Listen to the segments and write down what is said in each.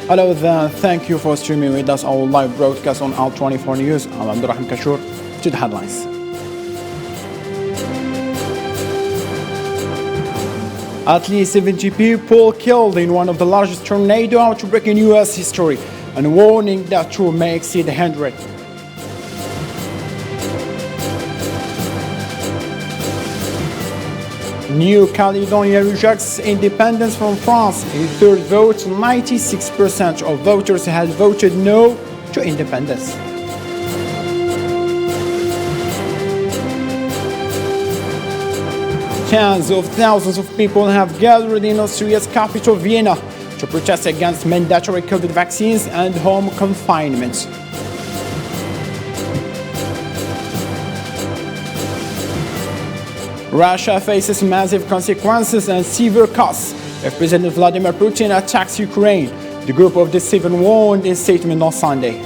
Hello there, thank you for streaming with us our live broadcast on Al 24 News. I'm Abdurrahman Kashour. To the headlines. At least 70 people killed in one of the largest tornado outbreaks in U.S. history, and warning that toll may exceed 100. New Caledonia rejects independence from France. In third vote, 96% of voters had voted no to independence. Tens of thousands of people have gathered in Austria's capital, Vienna, to protest against mandatory COVID vaccines and home confinement. Russia faces massive consequences and severe costs if President Vladimir Putin attacks Ukraine, the group of the seven warned in a statement on Sunday.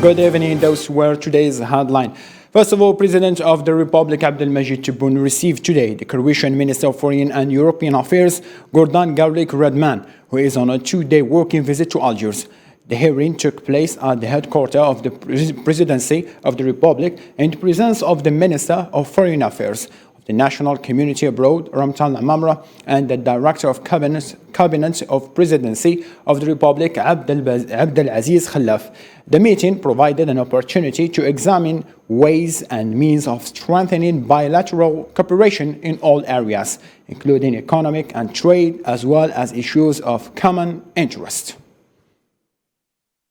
Good evening, those were today's headline. First of all, President of the Republic Abdelmajid Tebboune received today the Croatian Minister of Foreign and European Affairs, Gordan Grlic Radman, who is on a two-day working visit to Algiers. The hearing took place at the headquarters of the Presidency of the Republic in the presence of the Minister of Foreign Affairs of the National Community Abroad, Ramtan Amamra, and the Director of Cabinet of Presidency of the Republic, Abdelaziz Khalaf. The meeting provided an opportunity to examine ways and means of strengthening bilateral cooperation in all areas, including economic and trade, as well as issues of common interest.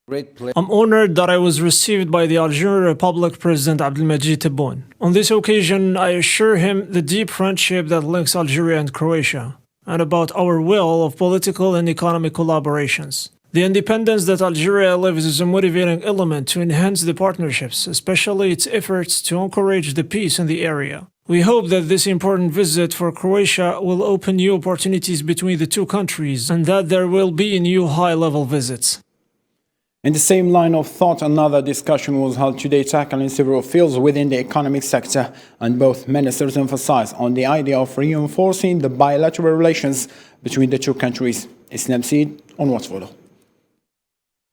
I'm honored that I was received by the Algerian Republic President Abdelmajid Tebboune. On this occasion, I assure him the deep friendship that links Algeria and Croatia, and about our will of political and economic collaborations. The independence that Algeria lives is a motivating element to enhance the partnerships, especially its efforts to encourage the peace in the area. We hope that this important visit for Croatia will open new opportunities between the two countries, and that there will be new high-level visits. In the same line of thought, another discussion was held today tackling several fields within the economic sector, and both ministers emphasized on the idea of reinforcing the bilateral relations between the two countries. Islam Seed on what's follow.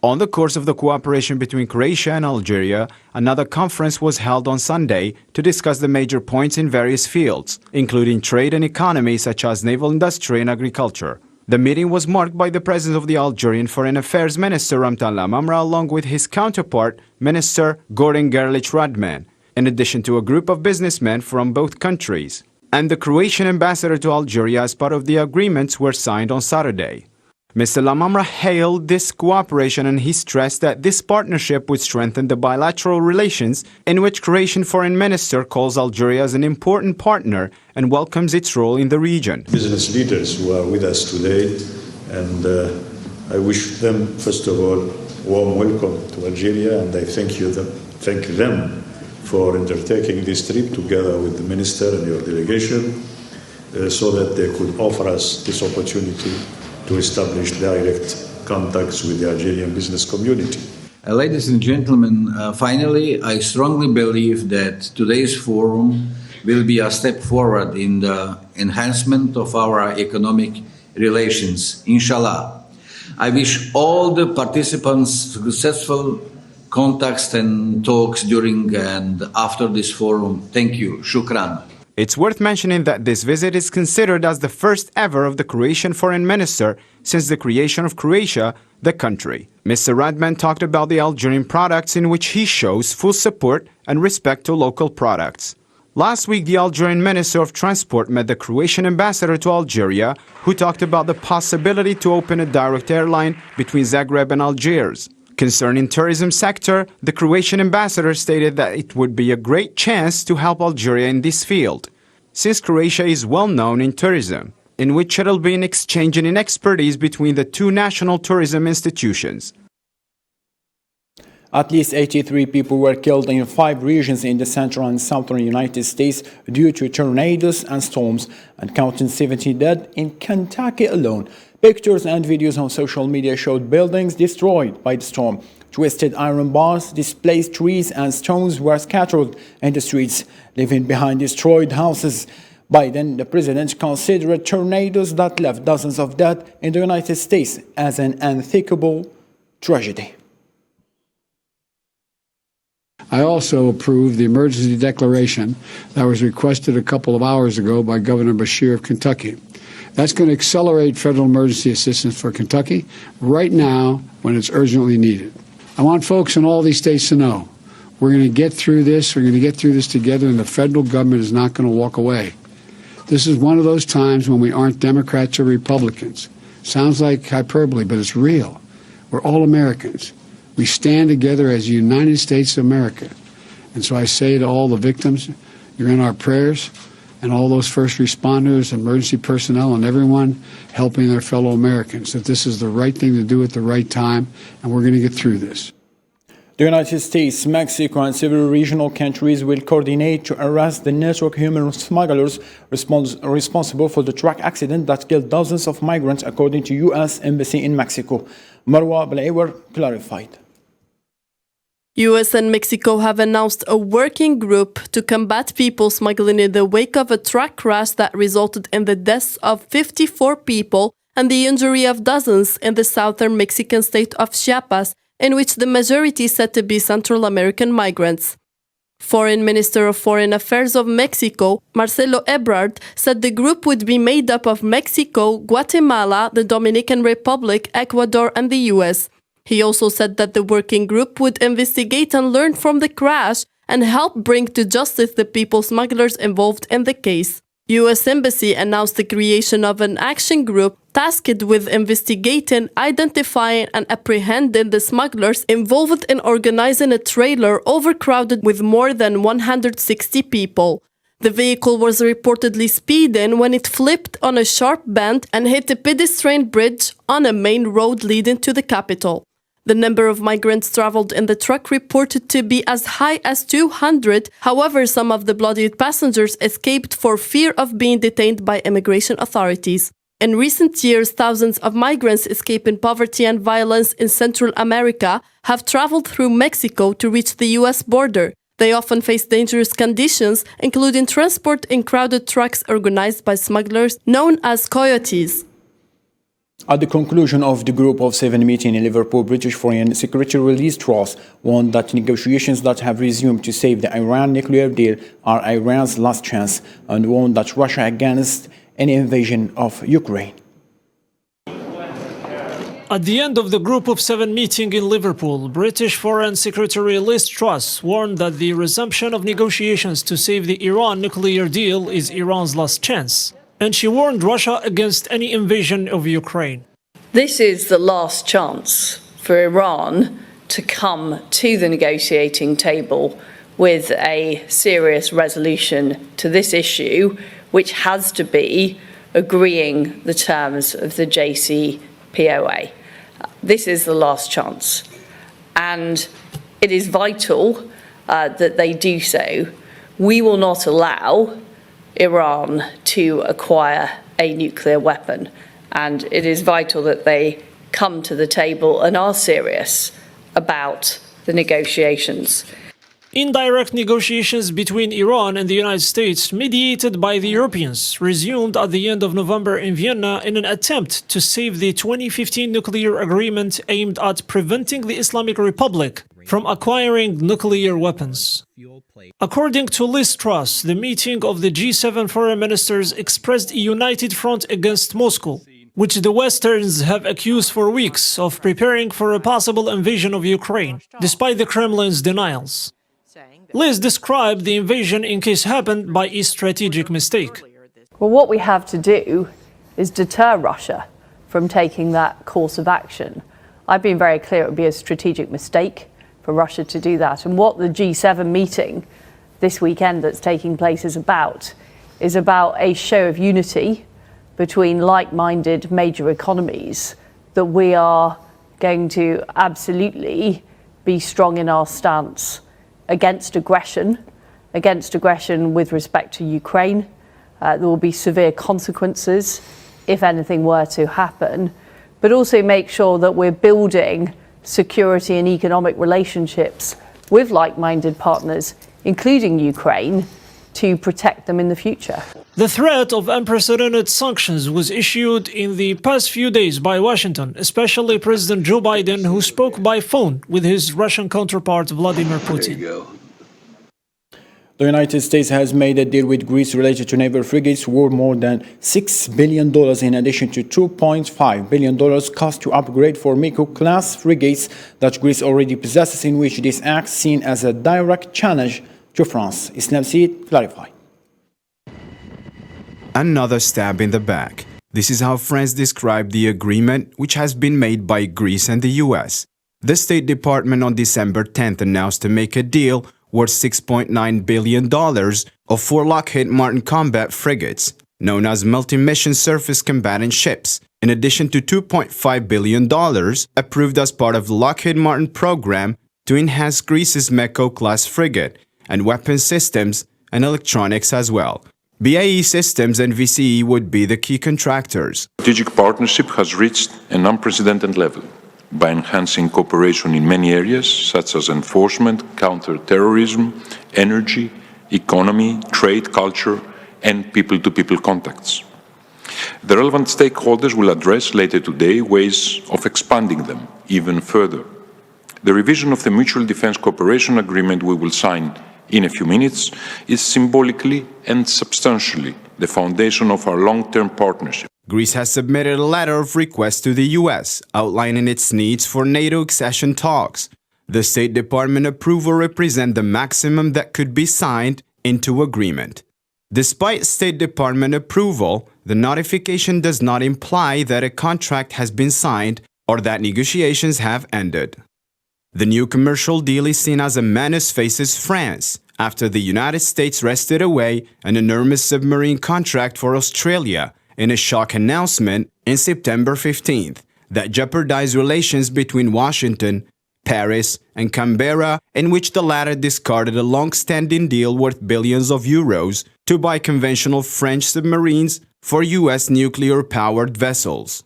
On the course of the cooperation between Croatia and Algeria, another conference was held on Sunday to discuss the major points in various fields, including trade and economy such as naval industry and agriculture. The meeting was marked by the presence of the Algerian Foreign Affairs Minister Ramtan Lamamra along with his counterpart, Minister Gordan Grlic Radman, in addition to a group of businessmen from both countries. And the Croatian ambassador to Algeria as part of the agreements were signed on Saturday. Mr. Lamamra hailed this cooperation and he stressed that this partnership would strengthen the bilateral relations in which Croatian Foreign Minister calls Algeria as an important partner and welcomes its role in the region. Business leaders who are with us today, and I wish them, first of all, warm welcome to Algeria, and I thank them for undertaking this trip together with the Minister and your delegation so that they could offer us this opportunity to establish direct contacts with the Algerian business community. Ladies and gentlemen, finally, I strongly believe that today's forum will be a step forward in the enhancement of our economic relations, inshallah. I wish all the participants successful contacts and talks during and after this forum. Thank you. Shukran. It's worth mentioning that this visit is considered as the first ever of the Croatian Foreign Minister since the creation of Croatia, the country. Mr. Radman talked about the Algerian products in which he shows full support and respect to local products. Last week, the Algerian Minister of Transport met the Croatian ambassador to Algeria, who talked about the possibility to open a direct airline between Zagreb and Algiers. Concerning tourism sector, the Croatian ambassador stated that it would be a great chance to help Algeria in this field, since Croatia is well known in tourism, in which it will be an exchange in expertise between the two national tourism institutions. At least 83 people were killed in 5 regions in the central and southern United States due to tornadoes and storms, and counting 70 dead in Kentucky alone. Pictures and videos on social media showed buildings destroyed by the storm. Twisted iron bars, displaced trees and stones were scattered in the streets, leaving behind destroyed houses. Biden, the president, considered tornadoes that left dozens of dead in the United States as an unthinkable tragedy. I also approved the emergency declaration that was requested a couple of hours ago by Governor Beshear of Kentucky. That's going to accelerate federal emergency assistance for Kentucky right now when it's urgently needed. I want folks in all these states to know we're going to get through this. We're going to get through this together, and the federal government is not going to walk away. This is one of those times when we aren't Democrats or Republicans. Sounds like hyperbole, but it's real. We're all Americans. We stand together as the United States of America. And so I say to all the victims, you're in our prayers, and all those first responders, emergency personnel, and everyone helping their fellow Americans, that this is the right thing to do at the right time, and we're going to get through this. The United States, Mexico, and several regional countries will coordinate to arrest the network of human smugglers responsible for the truck accident that killed dozens of migrants, according to U.S. Embassy in Mexico. Marwa Balaiwar clarified. US and Mexico have announced a working group to combat people smuggling in the wake of a truck crash that resulted in the deaths of 54 people and the injury of dozens in the southern Mexican state of Chiapas, in which the majority is said to be Central American migrants. Foreign Minister of Foreign Affairs of Mexico, Marcelo Ebrard, said the group would be made up of Mexico, Guatemala, the Dominican Republic, Ecuador, and the US. He also said that the working group would investigate and learn from the crash and help bring to justice the people smugglers involved in the case. US Embassy announced the creation of an action group tasked with investigating, identifying, and apprehending the smugglers involved in organizing a trailer overcrowded with more than 160 people. The vehicle was reportedly speeding when it flipped on a sharp bend and hit a pedestrian bridge on a main road leading to the capital. The number of migrants traveled in the truck reported to be as high as 200. However, some of the bloodied passengers escaped for fear of being detained by immigration authorities. In recent years, thousands of migrants escaping poverty and violence in Central America have traveled through Mexico to reach the US border. They often face dangerous conditions, including transport in crowded trucks organized by smugglers known as coyotes. At the conclusion of the Group of 7 meeting in Liverpool, British Foreign Secretary Liz Truss warned that negotiations that have resumed to save the Iran nuclear deal are Iran's last chance, and warned that Russia against any invasion of Ukraine. At the end of the Group of 7 meeting in Liverpool, British Foreign Secretary Liz Truss warned that the resumption of negotiations to save the Iran nuclear deal is Iran's last chance. And she warned Russia against any invasion of Ukraine. This is the last chance for Iran to come to the negotiating table with a serious resolution to this issue, which has to be agreeing the terms of the JCPOA. This is the last chance. And it is vital that they do so. We will not allow Iran to acquire a nuclear weapon, and it is vital that they come to the table and are serious about the negotiations. Indirect negotiations between Iran and the United States, mediated by the Europeans, resumed at the end of November in Vienna in an attempt to save the 2015 nuclear agreement aimed at preventing the Islamic Republic from acquiring nuclear weapons. According to Liz Truss, the meeting of the G7 foreign ministers expressed a united front against Moscow, which the Westerns have accused for weeks of preparing for a possible invasion of Ukraine, despite the Kremlin's denials. Liz described the invasion in case happened by a strategic mistake. Well, what we have to do is deter Russia from taking that course of action. I've been very clear it would be a strategic mistake for Russia to do that. And what the G7 meeting this weekend that's taking place is about a show of unity between like-minded major economies, that we are going to absolutely be strong in our stance against aggression with respect to Ukraine. There will be severe consequences if anything were to happen, but also make sure that we're building security and economic relationships with like-minded partners, including Ukraine, to protect them in the future. The threat of unprecedented sanctions was issued in the past few days by Washington, especially President Joe Biden, who spoke by phone with his Russian counterpart Vladimir Putin. There you go. The United States has made a deal with Greece related to naval frigates worth more than $6 billion in addition to $2.5 billion cost to upgrade for Miko-class frigates that Greece already possesses, in which this act seen as a direct challenge to France. Islam Seed, clarify. Another stab in the back. This is how France described the agreement, which has been made by Greece and the US. The State Department on December 10th announced to make a deal worth $6.9 billion of 4 Lockheed Martin combat frigates, known as multi-mission surface combatant ships, in addition to $2.5 billion approved as part of the Lockheed Martin program to enhance Greece's Meko-class frigate and weapon systems and electronics as well. BAE Systems and VCE would be the key contractors. Strategic partnership has reached an unprecedented level by enhancing cooperation in many areas such as enforcement, counter-terrorism, energy, economy, trade, culture, and people-to-people contacts. The relevant stakeholders will address later today ways of expanding them even further. The revision of the Mutual Defence Cooperation Agreement we will sign in a few minutes is symbolically and substantially the foundation of our long-term partnership. Greece has submitted a letter of request to the US, outlining its needs for NATO accession talks. The State Department approval represents the maximum that could be signed into agreement. Despite State Department approval, the notification does not imply that a contract has been signed or that negotiations have ended. The new commercial deal is seen as a menace faces France, after the United States wrested away an enormous submarine contract for Australia in a shock announcement in September 15th that jeopardized relations between Washington, Paris, and Canberra, in which the latter discarded a long-standing deal worth billions of euros to buy conventional French submarines for US nuclear-powered vessels.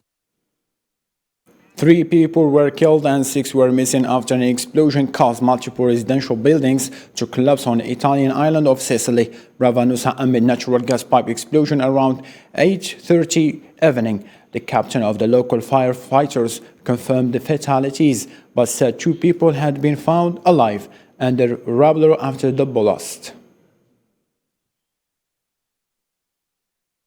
3 people were killed and 6 were missing after an explosion caused multiple residential buildings to collapse on the Italian island of Sicily. Ravanusa amid natural gas pipe explosion around 8:30 evening. The captain of the local firefighters confirmed the fatalities, but said 2 people had been found alive and the rubble after the blast.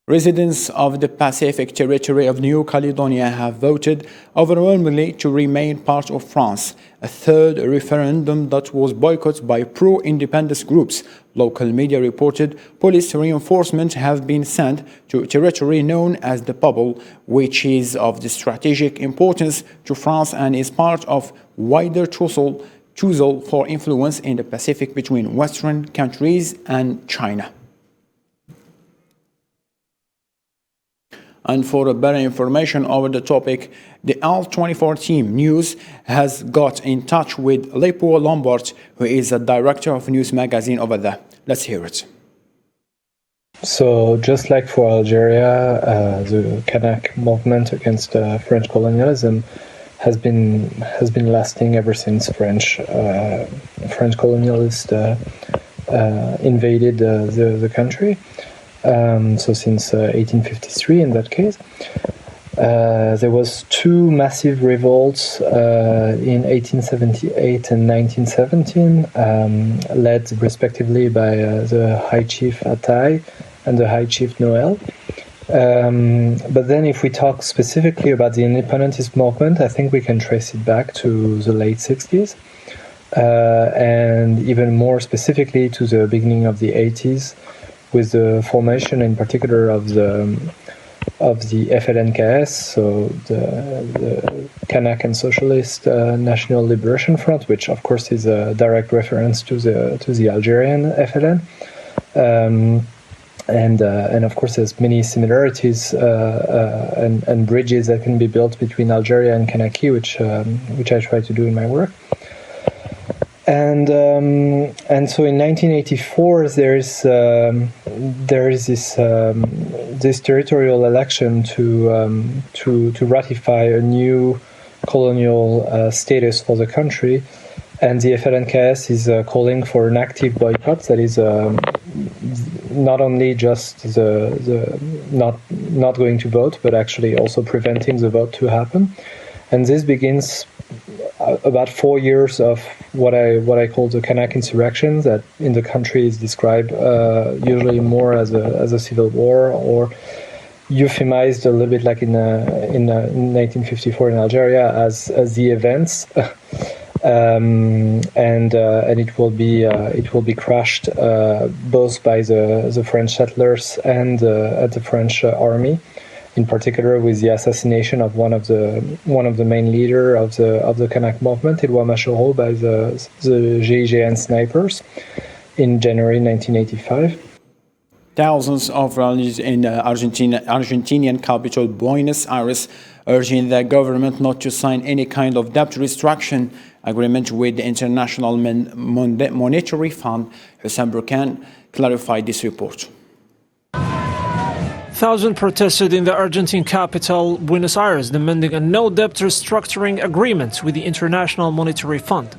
Residents of the Pacific territory of New Caledonia have voted overwhelmingly to remain part of France, a third referendum that was boycotted by pro-independence groups. Local media reported police reinforcements have been sent to territory known as the Bubble, which is of the strategic importance to France and is part of wider tussle for influence in the Pacific between Western countries and China. And for better information over the topic, the L24 team news has got in touch with Lepo Lombard, who is a director of news magazine over there. Let's hear it. So just like for Algeria, the Kanak movement against French colonialism has been lasting ever since French colonialists invaded the country. So since 1853 in that case. There was 2 massive revolts in 1878 and 1917, led respectively by the High Chief Attai and the High Chief Noël. But then if we talk specifically about the independentist movement, I think we can trace it back to the late 60s, and even more specifically to the beginning of the 80s, with the formation in particular of the FLNKS, so the Kanak and Socialist National Liberation Front, which of course is a direct reference to the Algerian FLN, and of course there's many similarities and bridges that can be built between Algeria and Kanaki, which I try to do in my work. And so in 1984 there is this territorial election to ratify a new colonial status for the country, and the FLNKS is calling for an active boycott. That is not only just the not going to vote, but actually also preventing the vote to happen. And this begins about 4 years of what I call the Kanak insurrection, that in the country is described usually more as a civil war, or euphemized a little bit like in 1954 in Algeria as the events. And it will be crushed both by the French settlers and the French army, in particular with the assassination of one of the main leader of the Kanak movement, Eloi Machoro, by the GIGN snipers in January 1985. Thousands of rallies in Argentinian capital Buenos Aires urging the government not to sign any kind of debt restriction agreement with the International Monetary Fund. Hussein Burkan clarified this report. Thousands protested in the Argentine capital, Buenos Aires, demanding a no-debt restructuring agreement with the International Monetary Fund.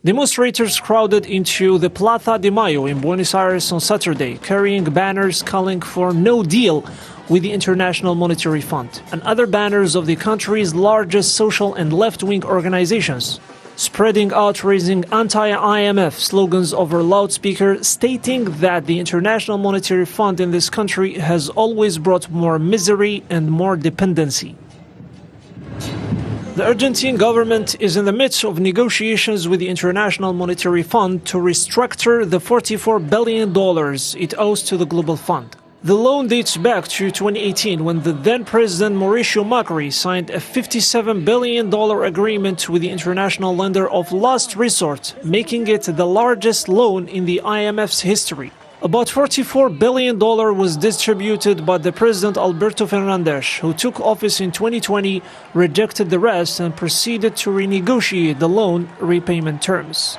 Demonstrators crowded into the Plaza de Mayo in Buenos Aires on Saturday, carrying banners calling for no deal with the International Monetary Fund and other banners of the country's largest social and left-wing organizations, spreading out raising anti-IMF slogans over loudspeakers, stating that the International Monetary Fund in this country has always brought more misery and more dependency. The Argentine government is in the midst of negotiations with the International Monetary Fund to restructure the $44 billion it owes to the Global Fund. The loan dates back to 2018 when the then-President Mauricio Macri signed a $57 billion agreement with the international lender of last resort, making it the largest loan in the IMF's history. About $44 billion was distributed, but the President Alberto Fernandez, who took office in 2020, rejected the rest and proceeded to renegotiate the loan repayment terms.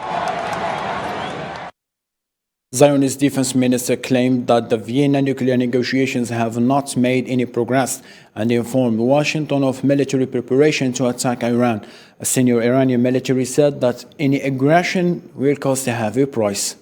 Zionist defense minister claimed that the Vienna nuclear negotiations have not made any progress and informed Washington of military preparation to attack Iran. A senior Iranian military said that any aggression will cost a heavy price.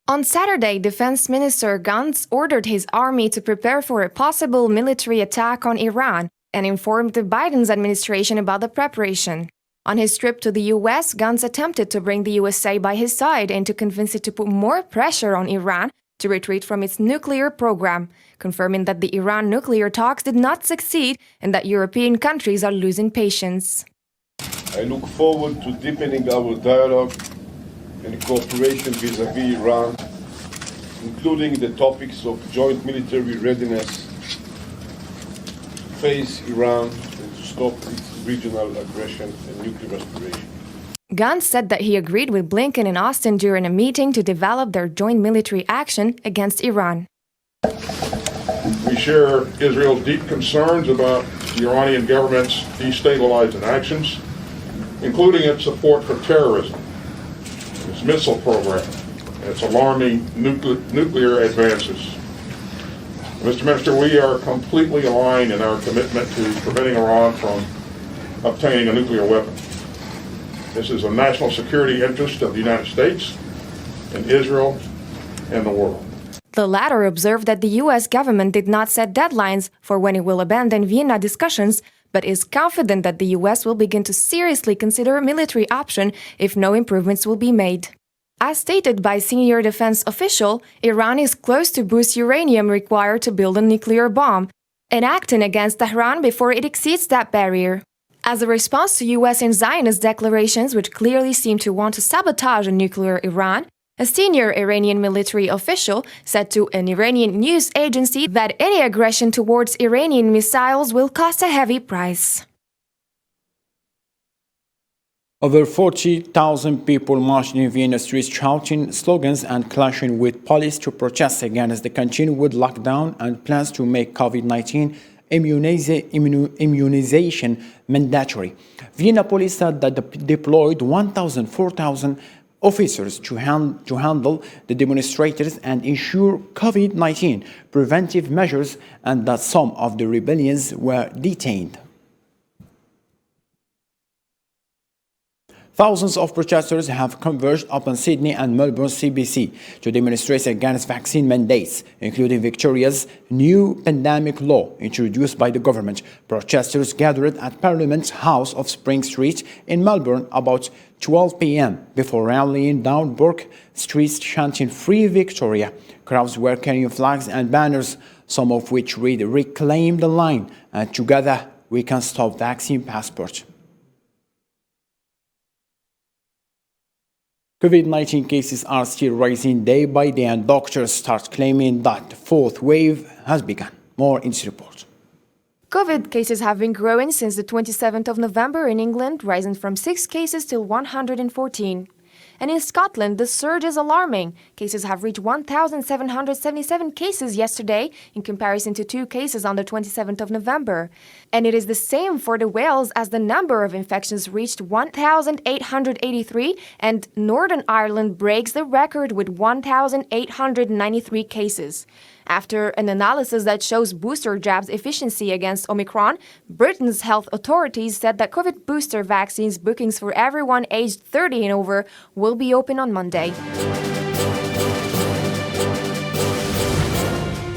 On Saturday, Defense Minister Gantz ordered his army to prepare for a possible military attack on Iran and informed the Biden's administration about the preparation. On his trip to the U.S., Gantz attempted to bring the USA by his side and to convince it to put more pressure on Iran to retreat from its nuclear program, confirming that the Iran nuclear talks did not succeed and that European countries are losing patience. I look forward to deepening our dialogue and cooperation vis-à-vis Iran, including the topics of joint military readiness to face Iran and to stop its regional aggression and nuclear aspiration. Gantz said that he agreed with Blinken and Austin during a meeting to develop their joint military action against Iran. We share Israel's deep concerns about the Iranian government's destabilizing actions, including its support for terrorism, its missile program, and its alarming nuclear advances. Mr. Minister, we are completely aligned in our commitment to preventing Iran from obtaining a nuclear weapon. This is a national security interest of the United States and Israel and the world. The latter observed that the U.S. government did not set deadlines for when it will abandon Vienna discussions, but is confident that the U.S. will begin to seriously consider a military option if no improvements will be made. As stated by a senior defense official, Iran is close to boost uranium required to build a nuclear bomb, and acting against Tehran before it exceeds that barrier. As a response to U.S. and Zionist declarations which clearly seem to want to sabotage a nuclear Iran, a senior Iranian military official said to an Iranian news agency that any aggression towards Iranian missiles will cost a heavy price. Over 40,000 people marched in Vienna streets shouting slogans and clashing with police to protest against the continued lockdown and plans to make COVID-19 immunization mandatory. Vienna police said that they deployed 4,000 officers to handle the demonstrators and ensure COVID-19 preventive measures, and that some of the rebellions were detained. Thousands of protesters have converged upon Sydney and Melbourne CBC to demonstrate against vaccine mandates, including Victoria's new pandemic law introduced by the government. Protesters gathered at Parliament House of Spring Street in Melbourne about 12 p.m. before rallying down Bourke Street chanting "Free Victoria." Crowds were carrying flags and banners, some of which read "Reclaim the Line" and "Together we can stop vaccine passport." COVID-19 cases are still rising day by day, and doctors start claiming that the fourth wave has begun. More in this report. COVID cases have been growing since the 27th of November in England, rising from 6 cases to 114. And in Scotland, the surge is alarming. Cases have reached 1,777 cases yesterday, in comparison to 2 cases on the 27th of November. And it is the same for the Wales, as the number of infections reached 1,883, and Northern Ireland breaks the record with 1,893 cases. After an analysis that shows booster jabs' efficiency against Omicron, Britain's health authorities said that COVID booster vaccines bookings for everyone aged 30 and over will be open on Monday.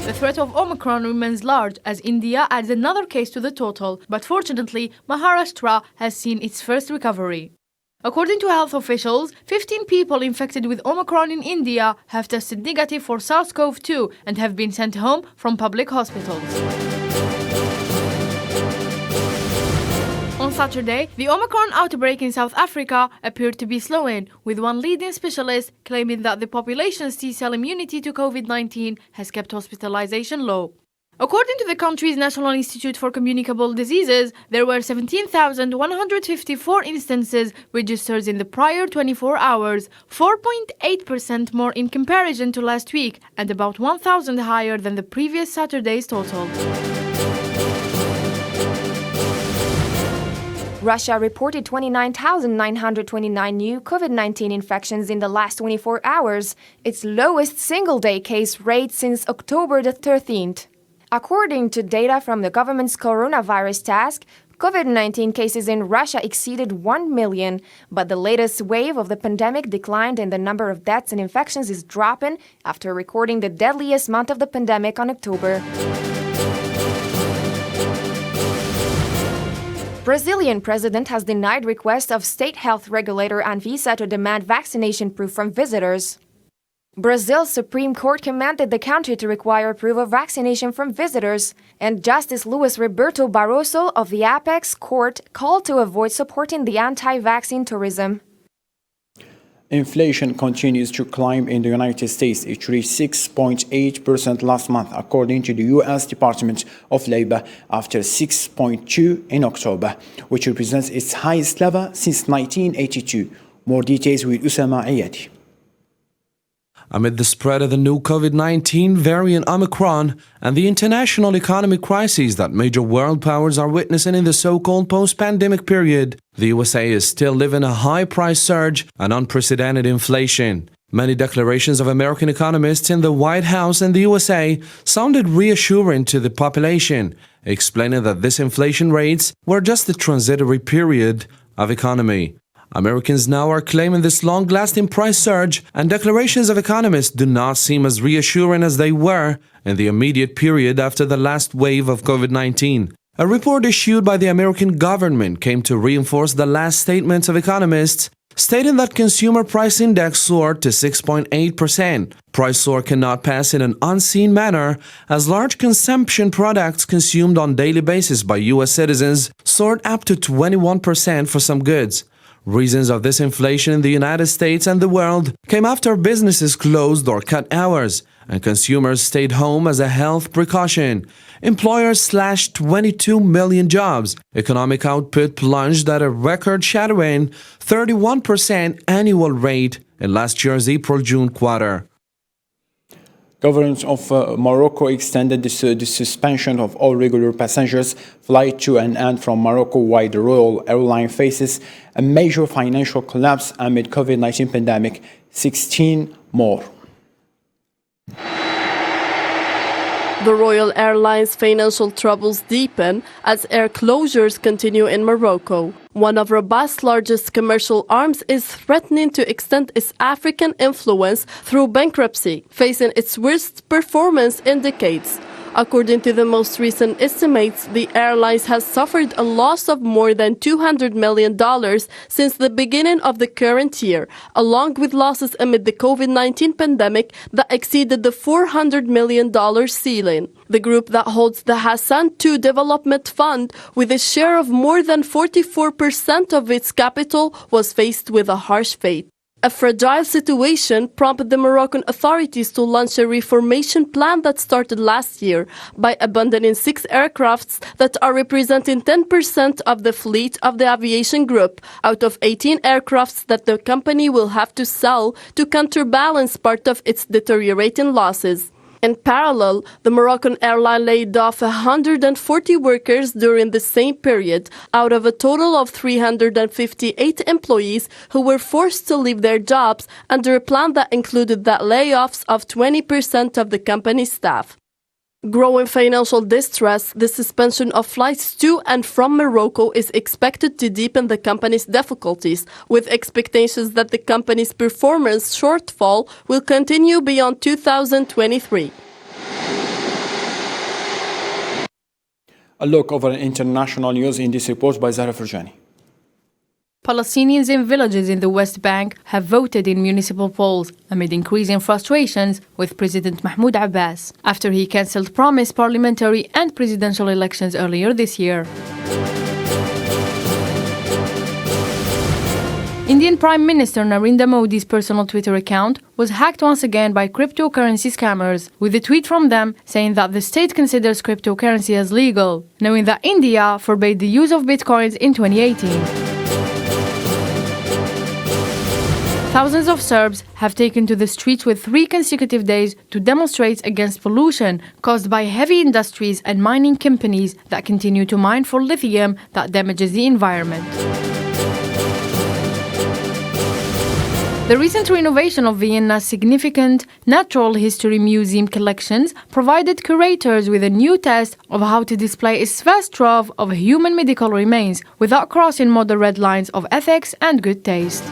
The threat of Omicron remains large as India adds another case to the total, but fortunately, Maharashtra has seen its first recovery. According to health officials, 15 people infected with Omicron in India have tested negative for SARS-CoV-2 and have been sent home from public hospitals. On Saturday, the Omicron outbreak in South Africa appeared to be slowing, with one leading specialist claiming that the population's T-cell immunity to COVID-19 has kept hospitalization low. According to the country's National Institute for Communicable Diseases, there were 17,154 instances registered in the prior 24 hours, 4.8% more in comparison to last week, and about 1,000 higher than the previous Saturday's total. Russia reported 29,929 new COVID-19 infections in the last 24 hours, its lowest single-day case rate since October the 13th. According to data from the government's coronavirus task, COVID-19 cases in Russia exceeded 1 million, but the latest wave of the pandemic declined and the number of deaths and infections is dropping after recording the deadliest month of the pandemic on October. Brazilian president has denied request of state health regulator Anvisa to demand vaccination proof from visitors. Brazil's Supreme Court commanded the country to require proof of vaccination from visitors, and Justice Luis Roberto Barroso of the Apex Court called to avoid supporting the anti-vaccine tourism. Inflation continues to climb in the United States. It reached 6.8% last month, according to the U.S. Department of Labor, after 6.2% in October, which represents its highest level since 1982. More details with Usama Ayadi. Amid the spread of the new COVID-19 variant Omicron and the international economic crises that major world powers are witnessing in the so-called post-pandemic period, the USA is still living a high price surge and unprecedented inflation. Many declarations of American economists in the White House and the USA sounded reassuring to the population, explaining that these inflation rates were just the transitory period of economy. Americans now are claiming this long-lasting price surge, and declarations of economists do not seem as reassuring as they were in the immediate period after the last wave of COVID-19. A report issued by the American government came to reinforce the last statements of economists, stating that consumer price index soared to 6.8%. Price soar cannot pass in an unseen manner, as large consumption products consumed on a daily basis by U.S. citizens soared up to 21% for some goods. Reasons of this inflation in the United States and the world came after businesses closed or cut hours, and consumers stayed home as a health precaution. Employers slashed 22 million jobs. Economic output plunged at a record-shattering 31% annual rate in last year's April-June quarter. Government of Morocco extended the suspension of all regular passengers flights to and from Morocco, while the Royal Airline faces a major financial collapse amid COVID-19 pandemic. 16 more. The Royal Airlines' financial troubles deepen as air closures continue in Morocco. One of Rabat's largest commercial arms is threatening to extend its African influence through bankruptcy, facing its worst performance in decades. According to the most recent estimates, the airlines has suffered a loss of more than $200 million since the beginning of the current year, along with losses amid the COVID-19 pandemic that exceeded the $400 million ceiling. The group that holds the Hassan II Development Fund, with a share of more than 44% of its capital, was faced with a harsh fate. A fragile situation prompted the Moroccan authorities to launch a reformation plan that started last year by abandoning 6 aircrafts that are representing 10% of the fleet of the aviation group, out of 18 aircrafts that the company will have to sell to counterbalance part of its deteriorating losses. In parallel, the Moroccan airline laid off 140 workers during the same period, out of a total of 358 employees who were forced to leave their jobs under a plan that included the layoffs of 20% of the company's staff. Growing financial distress, the suspension of flights to and from Morocco is expected to deepen the company's difficulties, with expectations that the company's performance shortfall will continue beyond 2023. A look over international news in this report by Zahra Farjani. Palestinians in villages in the West Bank have voted in municipal polls amid increasing frustrations with President Mahmoud Abbas after he cancelled promised parliamentary and presidential elections earlier this year. Indian Prime Minister Narendra Modi's personal Twitter account was hacked once again by cryptocurrency scammers, with a tweet from them saying that the state considers cryptocurrency as legal, knowing that India forbade the use of bitcoins in 2018. Thousands of Serbs have taken to the streets with 3 consecutive days to demonstrate against pollution caused by heavy industries and mining companies that continue to mine for lithium that damages the environment. The recent renovation of Vienna's significant natural history museum collections provided curators with a new test of how to display its vast trove of human medical remains without crossing modern red lines of ethics and good taste.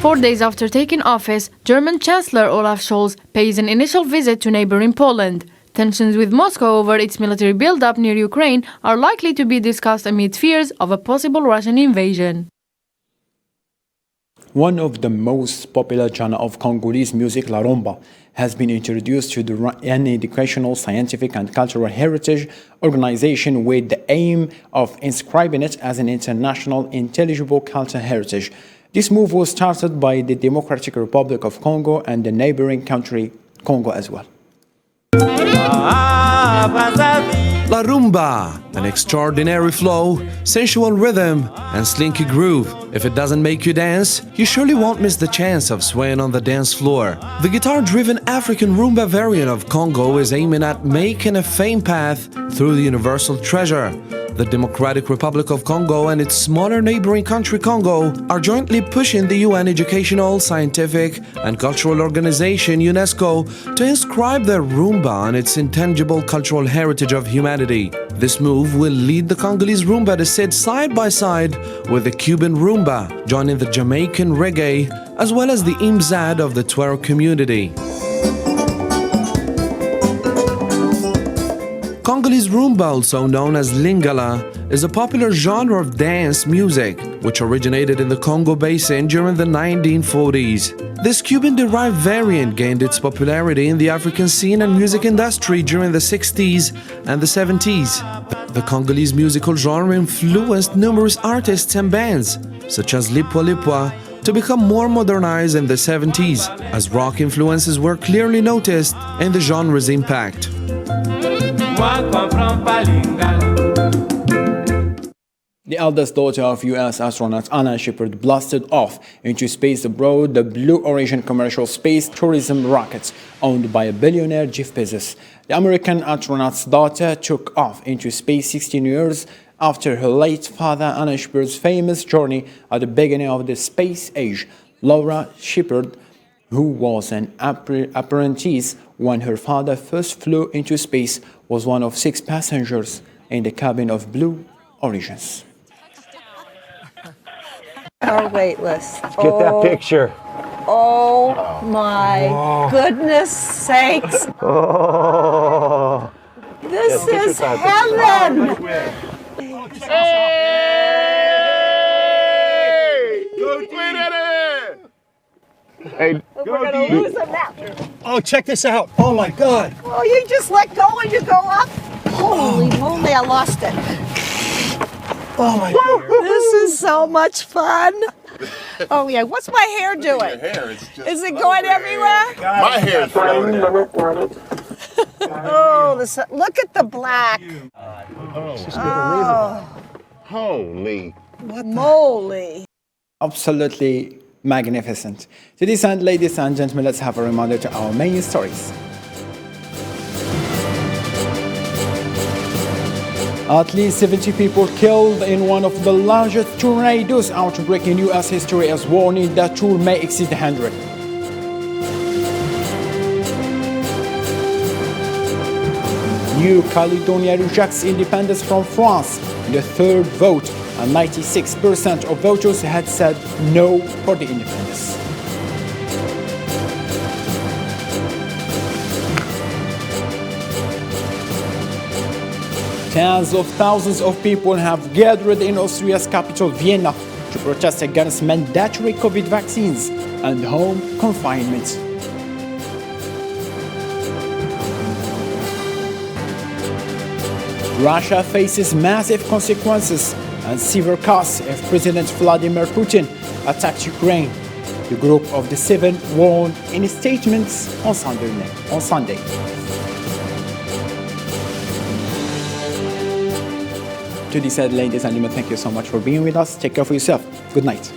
4 days after taking office, German Chancellor Olaf Scholz pays an initial visit to neighboring Poland. Tensions with Moscow over its military build-up near Ukraine are likely to be discussed amid fears of a possible Russian invasion. One of the most popular genre of Congolese music, la rumba, has been introduced to an educational, scientific and cultural heritage organization with the aim of inscribing it as an international intelligible cultural heritage. This move was started by the Democratic Republic of Congo and the neighboring country, Congo as well. La rumba, an extraordinary flow, sensual rhythm, and slinky groove. If it doesn't make you dance, you surely won't miss the chance of swaying on the dance floor. The guitar-driven African rumba variant of Congo is aiming at making a fame path through the universal treasure. The Democratic Republic of Congo and its smaller neighboring country Congo are jointly pushing the UN Educational, Scientific and Cultural Organization UNESCO to inscribe their rumba on its intangible cultural heritage of humanity. This move will lead the Congolese rumba to sit side by side with the Cuban rumba, joining the Jamaican reggae as well as the imzad of the Tuareg community. Congolese rumba, also known as lingala, is a popular genre of dance music which originated in the Congo Basin during the 1940s. This Cuban-derived variant gained its popularity in the African scene and music industry during the 60s and the 70s. The Congolese musical genre influenced numerous artists and bands, such as Lipwa Lipwa, to become more modernized in the 70s, as rock influences were clearly noticed in the genre's impact. The eldest daughter of U.S. astronaut Anna Shepard blasted off into space aboard the Blue Origin commercial space tourism rocket owned by billionaire Jeff Bezos. The American astronaut's daughter took off into space 16 years after her late father Anna Shepard's famous journey at the beginning of the space age. Laura Shepard who was an apprentice when her father first flew into space, was one of 6 passengers in the cabin of Blue Origins. Are weightless. Get that picture. Oh my goodness sakes. Oh. This is heaven. Hey, we're going to lose them now. Oh, check this out. Oh my God. Oh, you just let go and you go up. Holy moly, I lost it. Oh my God. This is so much fun. Oh yeah, what's my hair doing? Your hair is just Is it going everywhere? My hair is floating. Oh, look at the black. Oh, Holy. moly. Absolutely magnificent. To this end, ladies and gentlemen, let's have a reminder to our main stories. At least 70 people killed in one of the largest tornadoes outbreak in U.S. history, as warning that toll may exceed 100. New Caledonia rejects independence from France in the third vote, and 96% of voters had said no for the independence. Tens of thousands of people have gathered in Austria's capital, Vienna, to protest against mandatory COVID vaccines and home confinement. Russia faces massive consequences and severe costs if President Vladimir Putin attacks Ukraine. The Group of the Seven warned in statements on Sunday. To this end, ladies and gentlemen, thank you so much for being with us. Take care of yourself. Good night.